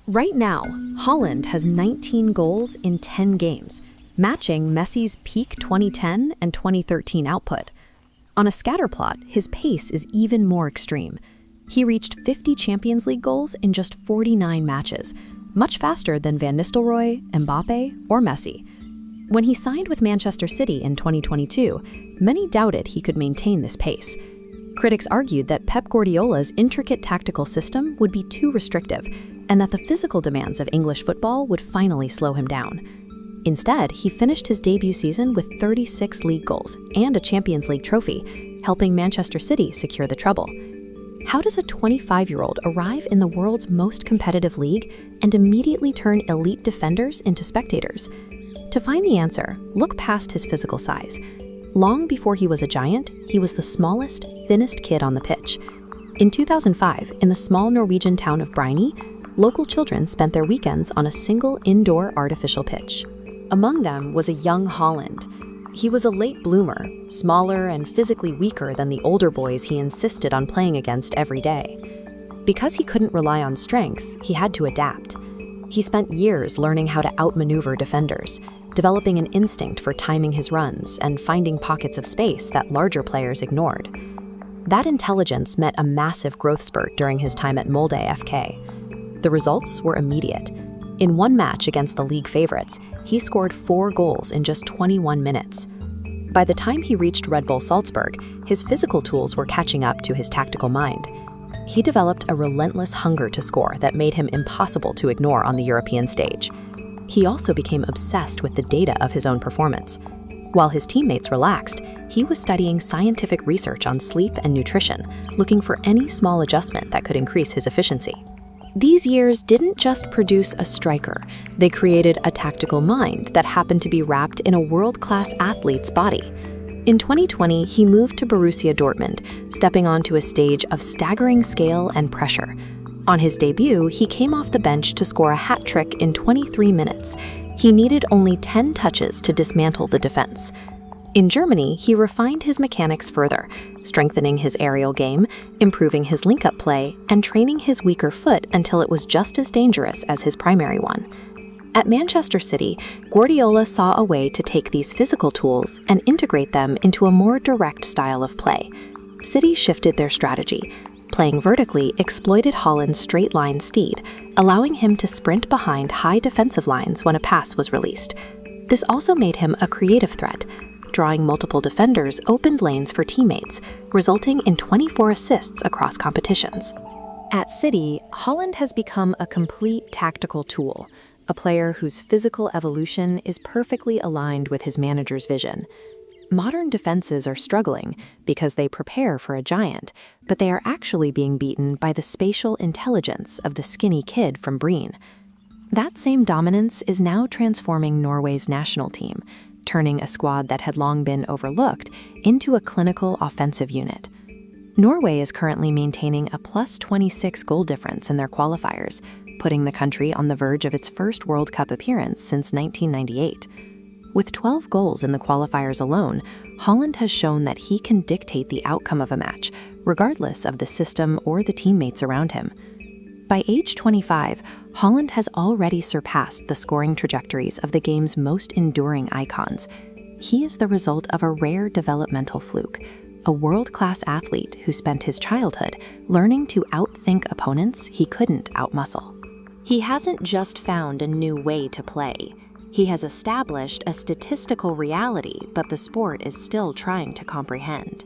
Right now, Haaland has 19 goals in 10 games, matching Messi's peak 2010 and 2013 output. On a scatter plot, his pace is even more extreme. He reached 50 Champions League goals in just 49 matches, much faster than Van Nistelrooy, Mbappe, or Messi. When he signed with Manchester City in 2022, many doubted he could maintain this pace. Critics argued that Pep Guardiola's intricate tactical system would be too restrictive, and that the physical demands of English football would finally slow him down. Instead, he finished his debut season with 36 league goals and a Champions League trophy, helping Manchester City secure the treble. How does a 25-year-old arrive in the world's most competitive league and immediately turn elite defenders into spectators? To find the answer, look past his physical size. Long before he was a giant, he was the smallest, thinnest kid on the pitch. In 2005, in the small Norwegian town of Bryne, local children spent their weekends on a single indoor artificial pitch. Among them was a young Haaland. He was a late bloomer, smaller and physically weaker than the older boys he insisted on playing against every day. Because he couldn't rely on strength, he had to adapt. He spent years learning how to outmaneuver defenders, developing an instinct for timing his runs and finding pockets of space that larger players ignored. That intelligence met a massive growth spurt during his time at Molde FK. The results were immediate. In one match against the league favorites, he scored 4 goals in just 21 minutes. By the time he reached Red Bull Salzburg, his physical tools were catching up to his tactical mind. He developed a relentless hunger to score that made him impossible to ignore on the European stage. He also became obsessed with the data of his own performance. While his teammates relaxed, he was studying scientific research on sleep and nutrition, looking for any small adjustment that could increase his efficiency. These years didn't just produce a striker, they created a tactical mind that happened to be wrapped in a world-class athlete's body. In 2020, he moved to Borussia Dortmund, stepping onto a stage of staggering scale and pressure. On his debut, he came off the bench to score a hat trick in 23 minutes. He needed only 10 touches to dismantle the defense. In Germany, he refined his mechanics further, strengthening his aerial game, improving his link-up play, and training his weaker foot until it was just as dangerous as his primary one. At Manchester City, Guardiola saw a way to take these physical tools and integrate them into a more direct style of play. City shifted their strategy. Playing vertically exploited Haaland's straight-line speed, allowing him to sprint behind high defensive lines when a pass was released. This also made him a creative threat. Drawing multiple defenders opened lanes for teammates, resulting in 24 assists across competitions. At City, Haaland has become a complete tactical tool, a player whose physical evolution is perfectly aligned with his manager's vision. Modern defenses are struggling because they prepare for a giant, but they are actually being beaten by the spatial intelligence of the skinny kid from Bryne. That same dominance is now transforming Norway's national team, turning a squad that had long been overlooked into a clinical offensive unit. Norway is currently maintaining a +26 goal difference in their qualifiers, putting the country on the verge of its first World Cup appearance since 1998. With 12 goals in the qualifiers alone, Haaland has shown that he can dictate the outcome of a match, regardless of the system or the teammates around him. By age 25, Haaland has already surpassed the scoring trajectories of the game's most enduring icons. He is the result of a rare developmental fluke, a world-class athlete who spent his childhood learning to outthink opponents he couldn't outmuscle. He hasn't just found a new way to play. He has established a statistical reality, but the sport is still trying to comprehend.